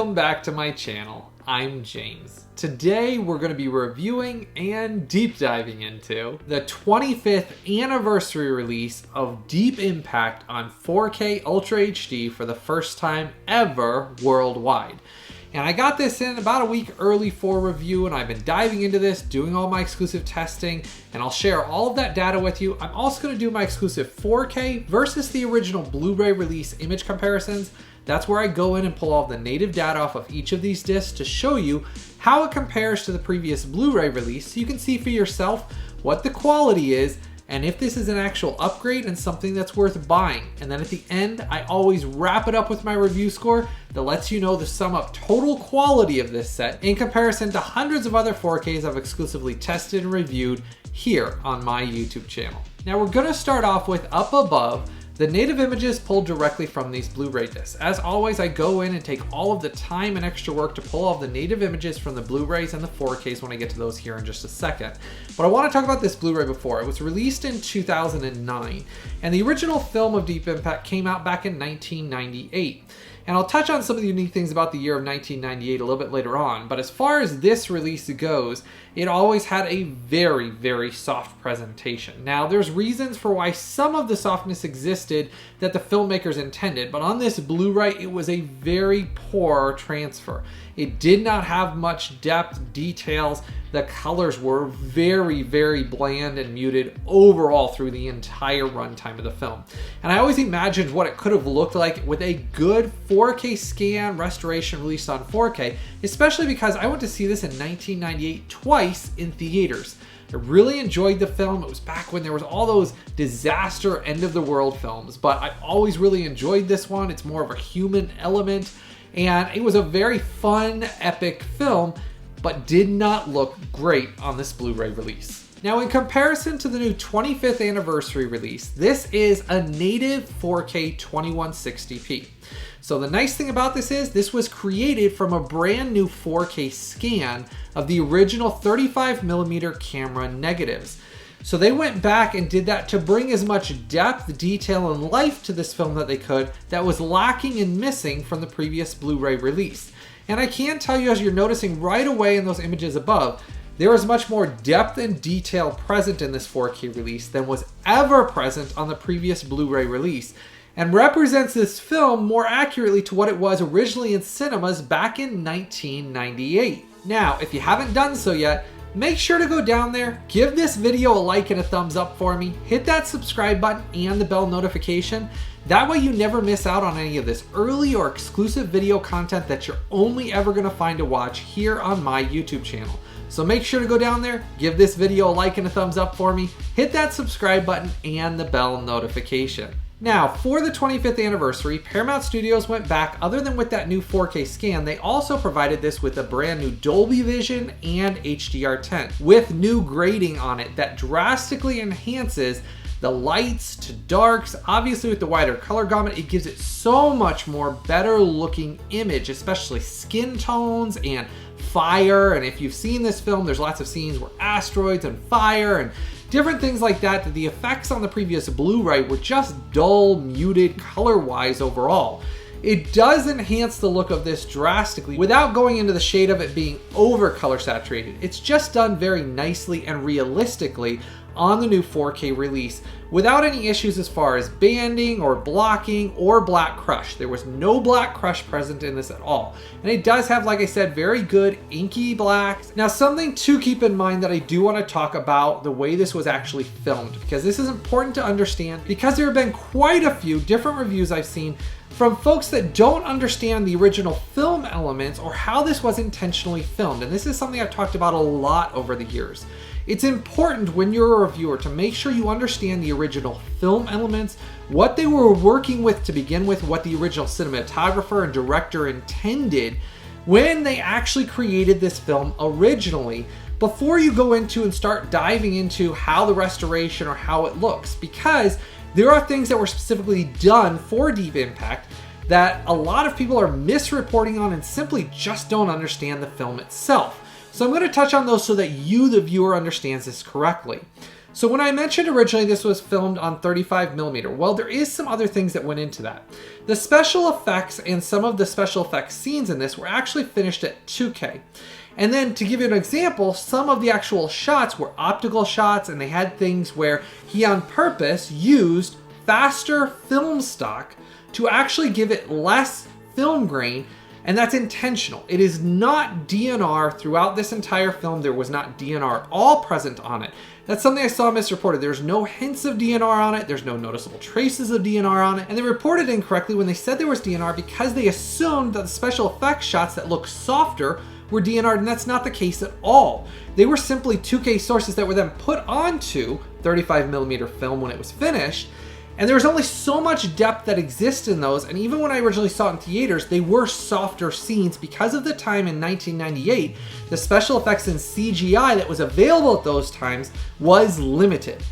Welcome back to my channel. I'm James. Today we're going to be reviewing and deep diving into the 25th anniversary release of Deep Impact on 4K Ultra HD for the first time ever worldwide. And I got this in about a week early for review, and I've been diving into this, doing all my exclusive testing, and I'll share all of that data with you. I'm also going to do my exclusive 4K versus the original Blu-ray release image comparisons. That's where I go in and pull all the native data off of each of these discs to show you how it compares to the previous Blu-ray release, so you can see for yourself what the quality is and if this is an actual upgrade and something that's worth buying. And then at the end, I always wrap it up with my review score that lets you know the sum up total quality of this set in comparison to hundreds of other 4Ks I've exclusively tested and reviewed here on my YouTube channel. Now we're gonna start off with up above, the native images pulled directly from these Blu-ray discs. As always, I go in and take all of the time and extra work to pull all of the native images from the Blu-rays and the 4Ks when I get to those here in just a second. But I want to talk about this Blu-ray before. It was released in 2009, and the original film of Deep Impact came out back in 1998. And I'll touch on some of the unique things about the year of 1998 a little bit later on, but as far as this release goes, it always had a very, very soft presentation. Now, there's reasons for why some of the softness existed that the filmmakers intended, but on this Blu-ray, it was a very poor transfer. It did not have much depth, details. The colors were very, very bland and muted overall through the entire runtime of the film. And I always imagined what it could have looked like with a good 4K scan restoration released on 4K, especially because I went to see this in 1998 twice in theaters. I really enjoyed the film. It was back when there was all those disaster end of the world films, but I always really enjoyed this one. It's more of a human element, and it was a very fun, epic film, but did not look great on this Blu-ray release. Now, in comparison to the new 25th anniversary release, this is a native 4K 2160p. So the nice thing about this was created from a brand new 4K scan of the original 35mm camera negatives. So they went back and did that to bring as much depth, detail, and life to this film that they could that was lacking and missing from the previous Blu-ray release. And I can tell you, as you're noticing right away in those images above, there is much more depth and detail present in this 4K release than was ever present on the previous Blu-ray release, and represents this film more accurately to what it was originally in cinemas back in 1998. Now, if you haven't done so yet, make sure to go down there, give this video a like and a thumbs up for me, hit that subscribe button and the bell notification. That way you never miss out on any of this early or exclusive video content that you're only ever gonna find to watch here on my YouTube channel. So make sure to go down there, give this video a like and a thumbs up for me, hit that subscribe button and the bell notification. Now, for the 25th anniversary, Paramount Studios went back. Other than with that new 4K scan, they also provided this with a brand new Dolby Vision and HDR10 with new grading on it that drastically enhances the lights to darks. Obviously with the wider color gamut, it gives it so much more better looking image, especially skin tones and fire. And if you've seen this film, there's lots of scenes where asteroids and fire and different things like that, that the effects on the previous Blu-ray were just dull, muted color-wise overall. It does enhance the look of this drastically without going into the shade of it being over color saturated. It's just done very nicely and realistically on the new 4K release without any issues as far as banding or blocking or black crush. There was no black crush present in this at all. And it does have, like I said, very good inky blacks. Now, something to keep in mind that I do want to talk about the way this was actually filmed, because this is important to understand, because there have been quite a few different reviews I've seen from folks that don't understand the original film elements or how this was intentionally filmed. And this is something I've talked about a lot over the years. It's important when you're a reviewer to make sure you understand the original film elements, what they were working with to begin with, what the original cinematographer and director intended when they actually created this film originally, before you go into and start diving into how the restoration or how it looks, because there are things that were specifically done for Deep Impact that a lot of people are misreporting on and simply just don't understand the film itself. So I'm going to touch on those so that you, the viewer, understands this correctly. So when I mentioned originally this was filmed on 35mm, well, there is some other things that went into that. The special effects and some of the special effects scenes in this were actually finished at 2K. And then to give you an example, some of the actual shots were optical shots, and they had things where he on purpose used faster film stock to actually give it less film grain, and that's intentional. It is not DNR throughout this entire film. There was not DNR at all present on it. That's something I saw misreported. There's no hints of DNR on it. There's no noticeable traces of DNR on it. And they reported incorrectly when they said there was DNR because they assumed that the special effects shots that look softer were DNR'd, and that's not the case at all. They were simply 2K sources that were then put onto 35mm film when it was finished. And there was only so much depth that exists in those, and even when I originally saw it in theaters, they were softer scenes because of the time in 1998, the special effects and CGI that was available at those times was limited.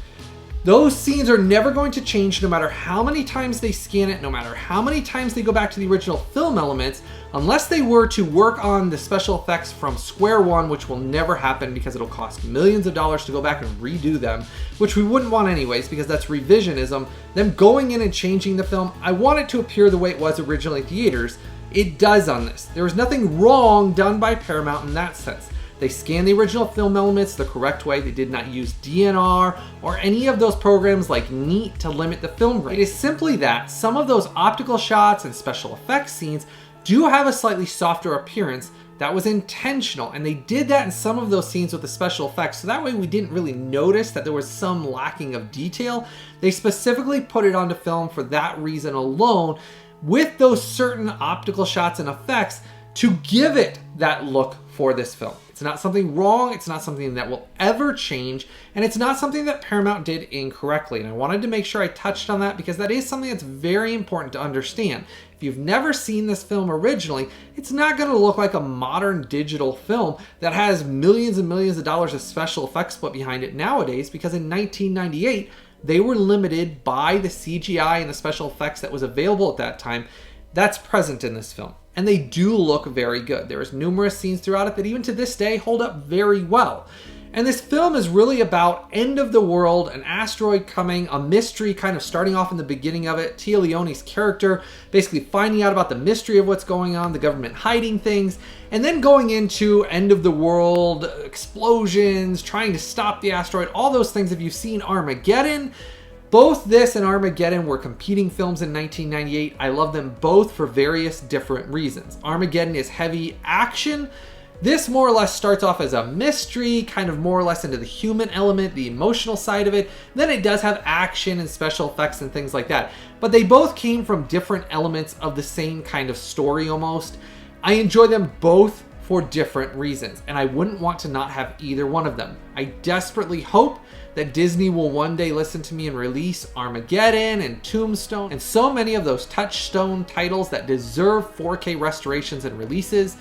Those scenes are never going to change no matter how many times they scan it, no matter how many times they go back to the original film elements, unless they were to work on the special effects from square one, which will never happen because it'll cost millions of dollars to go back and redo them, which we wouldn't want anyways because that's revisionism. Them going in and changing the film, I want it to appear the way it was originally in theaters. It does on this. There was nothing wrong done by Paramount in that sense. They scanned the original film elements the correct way. They did not use DNR or any of those programs like Neat to limit the film grain. It is simply that some of those optical shots and special effects scenes do have a slightly softer appearance. That was intentional, and they did that in some of those scenes with the special effects, so that way we didn't really notice that there was some lacking of detail. They specifically put it onto film for that reason alone, with those certain optical shots and effects to give it that look for this film. It's not something wrong, it's not something that will ever change, and it's not something that Paramount did incorrectly. And I wanted to make sure I touched on that because that is something that's very important to understand. If you've never seen this film originally, it's not going to look like a modern digital film that has millions and millions of dollars of special effects put behind it nowadays, because in 1998, they were limited by the CGI and the special effects that was available at that time. That's present in this film. And they do look very good. There's numerous scenes throughout it that even to this day hold up very well. And this film is really about end of the world, an asteroid coming, a mystery kind of starting off in the beginning of it. Tia Leoni's character basically finding out about the mystery of what's going on, the government hiding things, and then going into end of the world, explosions, trying to stop the asteroid, all those things. If you've seen Armageddon, both this and Armageddon were competing films in 1998. I love them both for various different reasons. Armageddon is heavy action. This more or less starts off as a mystery, kind of more or less into the human element, the emotional side of it. Then it does have action and special effects and things like that. But they both came from different elements of the same kind of story almost. I enjoy them both for different reasons, and I wouldn't want to not have either one of them. I desperately hope that Disney will one day listen to me and release Armageddon and Tombstone and so many of those touchstone titles that deserve 4K restorations and releases.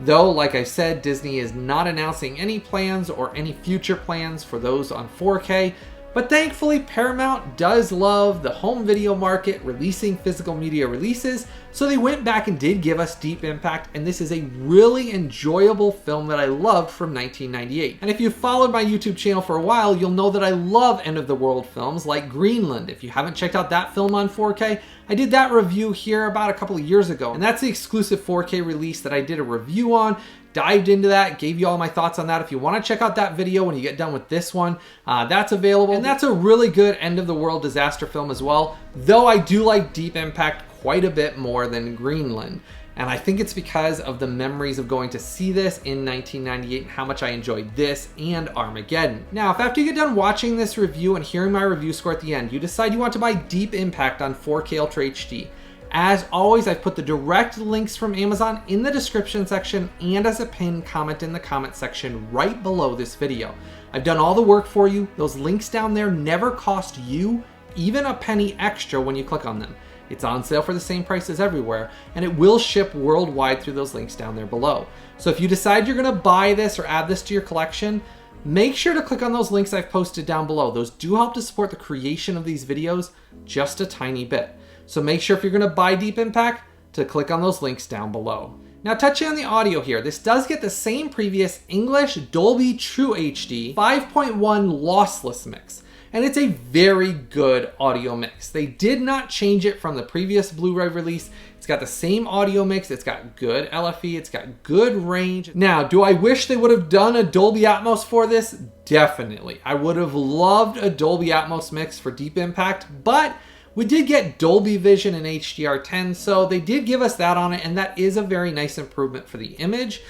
Though, like I said, Disney is not announcing any plans or any future plans for those on 4K. But thankfully, Paramount does love the home video market, releasing physical media releases, so they went back and did give us Deep Impact, and this is a really enjoyable film that I loved from 1998. And if you've followed my YouTube channel for a while, you'll know that I love end-of-the-world films like Greenland. If you haven't checked out that film on 4K, I did that review here about a couple of years ago, and that's the exclusive 4K release that I did a review on. Dived into that, gave you all my thoughts on that. If you want to check out that video when you get done with this one, that's available. And that's a really good end-of-the-world disaster film as well, though I do like Deep Impact quite a bit more than Greenland. And I think it's because of the memories of going to see this in 1998 and how much I enjoyed this and Armageddon. Now, if after you get done watching this review and hearing my review score at the end, you decide you want to buy Deep Impact on 4K Ultra HD, as always, I've put the direct links from Amazon in the description section and as a pinned comment in the comment section right below this video. I've done all the work for you. Those links down there never cost you even a penny extra when you click on them. It's on sale for the same price as everywhere, and it will ship worldwide through those links down there below. So if you decide you're gonna buy this or add this to your collection, make sure to click on those links I've posted down below. Those do help to support the creation of these videos just a tiny bit. So make sure if you're gonna buy Deep Impact to click on those links down below. Now touching on the audio here, this does get the same previous English Dolby True HD 5.1 lossless mix. And it's a very good audio mix. They did not change it from the previous Blu-ray release. It's got the same audio mix. It's got good LFE. It's got good range. Now, do I wish they would have done a Dolby Atmos for this? Definitely. I would have loved a Dolby Atmos mix for Deep Impact, but we did get Dolby Vision and HDR10, so they did give us that on it, and that is a very nice improvement for the image.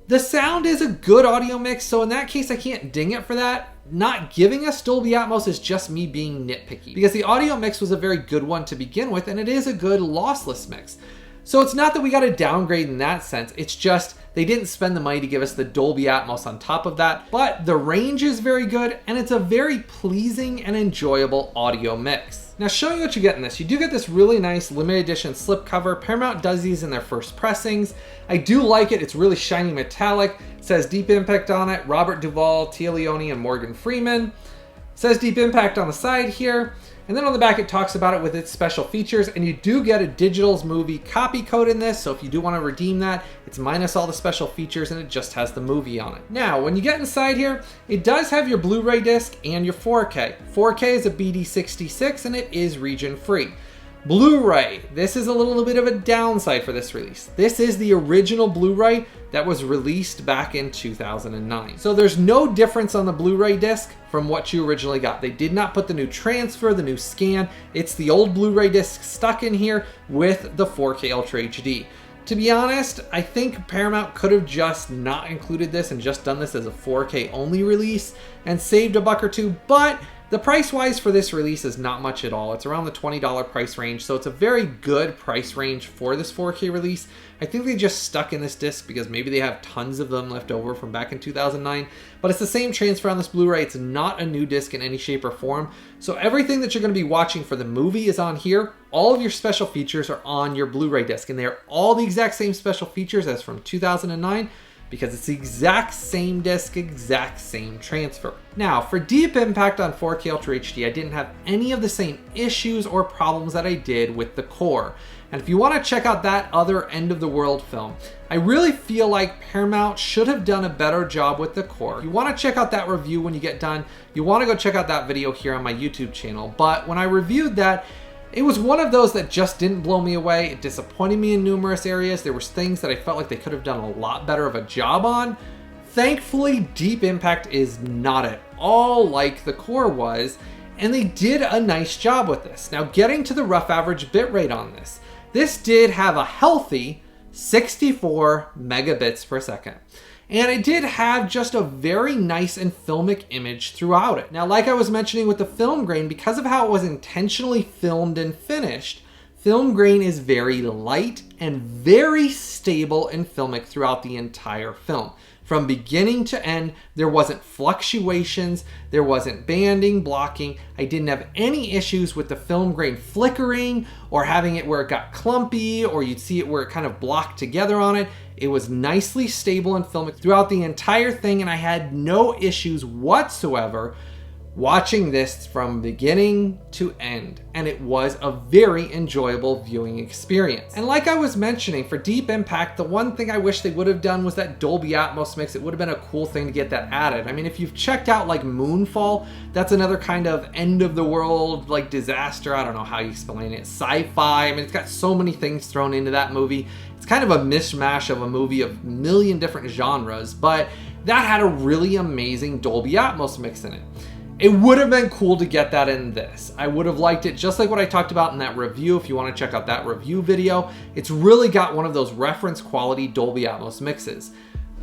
The sound is a good audio mix, so in that case, I can't ding it for that. Not giving us Dolby Atmos is just me being nitpicky, because the audio mix was a very good one to begin with, and it is a good lossless mix. So it's not that we got a downgrade in that sense, it's just they didn't spend the money to give us the Dolby Atmos on top of that, but the range is very good, and it's a very pleasing and enjoyable audio mix. Now showing you what you get in this, you do get this really nice limited edition slipcover. Paramount does these in their first pressings. I do like it, it's really shiny metallic. It says Deep Impact on it, Robert Duvall, Tia Leoni, and Morgan Freeman. It says Deep Impact on the side here. And then on the back it talks about it with its special features, and you do get a Digital's movie copy code in this, so if you do want to redeem that, it's minus all the special features and it just has the movie on it. Now, when you get inside here, it does have your Blu-ray disc and your 4K. 4K is a BD66 and it is region free. Blu-ray, this is a little bit of a downside for this release. This is the original Blu-ray that was released back in 2009. So there's no difference on the Blu-ray disc from what you originally got. They did not put the new transfer, the new scan. It's the old Blu-ray disc stuck in here with the 4K Ultra HD. To be honest, I think Paramount could have just not included this and just done this as a 4K only release and saved a buck or two, but the price wise for this release is not much at all. It's around the $20 price range, so it's a very good price range for this 4K release. I think they just stuck in this disc because maybe they have tons of them left over from back in 2009, but it's the same transfer on this Blu-ray. It's not a new disc in any shape or form. So everything that you're going to be watching for the movie is on here. All of your special features are on your Blu-ray disc, and they're all the exact same special features as from 2009. Because it's the exact same disc, exact same transfer. Now, for Deep Impact on 4K Ultra HD, I didn't have any of the same issues or problems that I did with the core. And if you want to check out that other end of the world film, I really feel like Paramount should have done a better job with the core. If you want to check out that review when you get done, you want to go check out that video here on my YouTube channel. But when I reviewed that, it was one of those that just didn't blow me away. It disappointed me in numerous areas. There was things that I felt like they could have done a lot better of a job on. Thankfully, Deep Impact is not at all like the core was, and they did a nice job with this. Now, getting to the rough average bitrate on this, this did have a healthy 64 megabits per second. And it did have just a very nice and filmic image throughout it. Now, like I was mentioning with the film grain, because of how it was intentionally filmed and finished, film grain is very light and very stable and filmic throughout the entire film. From beginning to end, there wasn't fluctuations, there wasn't banding, blocking. I didn't have any issues with the film grain flickering or having it where it got clumpy, or you'd see it where it kind of blocked together on it. It was nicely stable and filmic throughout the entire thing, and I had no issues whatsoever watching this from beginning to end, and it was a very enjoyable viewing experience. And like I was mentioning, for Deep Impact, the one thing I wish they would have done was that Dolby Atmos mix. It would have been a cool thing to get that added. I mean, if you've checked out like Moonfall, that's another kind of end of the world like disaster. I don't know how you explain it. Sci-fi. I mean, it's got so many things thrown into that movie. It's kind of a mishmash of a movie of a million different genres, but that had a really amazing Dolby Atmos mix in it. It would have been cool to get that in this. I would have liked it just like what I talked about in that review. If you want to check out that review video, it's really got one of those reference quality Dolby Atmos mixes.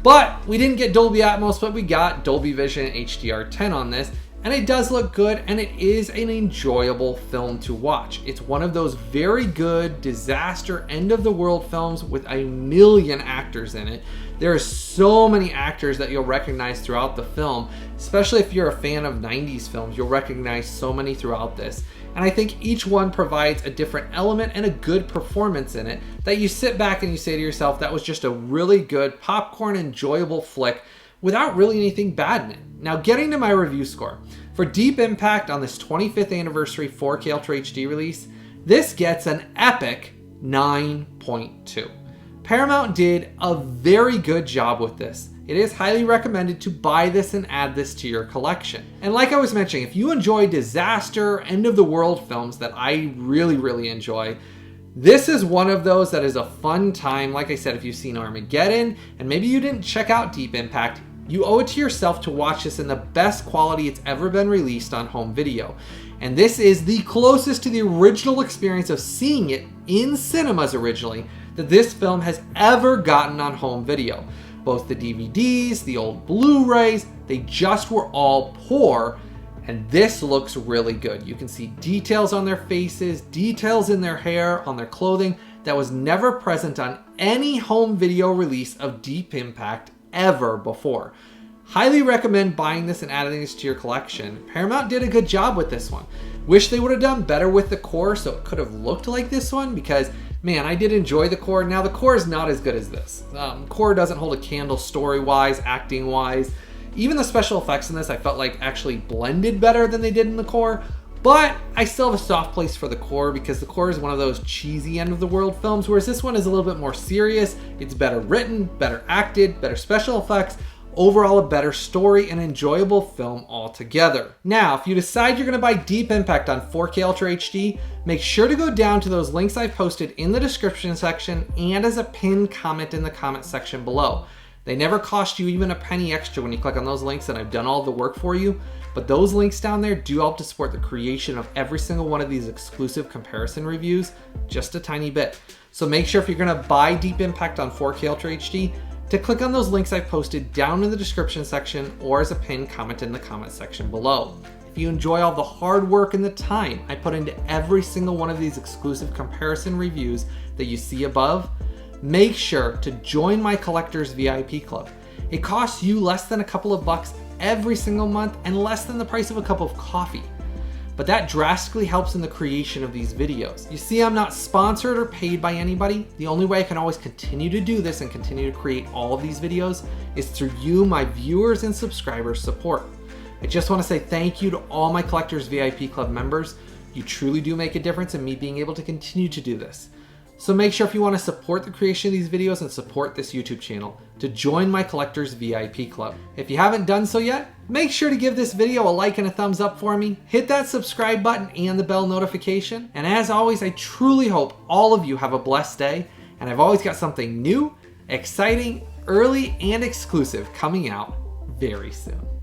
But we didn't get Dolby Atmos, but we got Dolby Vision HDR10 on this, and it does look good, and it is an enjoyable film to watch. It's one of those very good disaster end of the world films with a million actors in it. There are so many actors that you'll recognize throughout the film, especially if you're a fan of 90s films. You'll recognize so many throughout this. And I think each one provides a different element and a good performance in it that you sit back and you say to yourself, that was just a really good popcorn enjoyable flick without really anything bad in it. Now, getting to my review score. For Deep Impact on this 25th anniversary 4K Ultra HD release, this gets an epic 9.2. Paramount did a very good job with this. It is highly recommended to buy this and add this to your collection. And like I was mentioning, if you enjoy disaster, end of the world films that I really enjoy, this is one of those that is a fun time. Like I said, if you've seen Armageddon and maybe you didn't check out Deep Impact, you owe it to yourself to watch this in the best quality it's ever been released on home video. And this is the closest to the original experience of seeing it in cinemas originally that this film has ever gotten on home video. Both the DVDs, the old Blu-rays, they just were all poor, and this looks really good. You can see details on their faces, details in their hair, on their clothing that was never present on any home video release of Deep Impact ever before. Highly recommend buying this and adding this to your collection. Paramount did a good job with this one. Wish they would have done better with the core so it could have looked like this one, because man, I did enjoy the core. Now the core is not as good as this. Core doesn't hold a candle story-wise, acting-wise. Even the special effects in this I felt like actually blended better than they did in the core. But I still have a soft place for the core because the core is one of those cheesy end-of-the-world films, whereas this one is a little bit more serious. It's better written, better acted, better special effects. Overall, a better story and enjoyable film altogether. Now, if you decide you're going to buy Deep Impact on 4K Ultra HD, make sure to go down to those links I've posted in the description section and as a pinned comment in the comment section below. They never cost you even a penny extra when you click on those links, and I've done all the work for you. But those links down there do help to support the creation of every single one of these exclusive comparison reviews, just a tiny bit. So make sure if you're going to buy Deep Impact on 4K Ultra HD, to click on those links I've posted down in the description section or as a pinned comment in the comment section below. If you enjoy all the hard work and the time I put into every single one of these exclusive comparison reviews that you see above, make sure to join my Collector's VIP Club. It costs you less than a couple of bucks every single month and less than the price of a cup of coffee. But that drastically helps in the creation of these videos. You see, I'm not sponsored or paid by anybody. The only way I can always continue to do this and continue to create all of these videos is through you, my viewers and subscribers' support. I just want to say thank you to all my Collector's VIP Club members. You truly do make a difference in me being able to continue to do this. So make sure if you want to support the creation of these videos and support this YouTube channel, to join my Collector's VIP Club. If you haven't done so yet, make sure to give this video a like and a thumbs up for me. Hit that subscribe button and the bell notification. And as always, I truly hope all of you have a blessed day. And I've always got something new, exciting, early, and exclusive coming out very soon.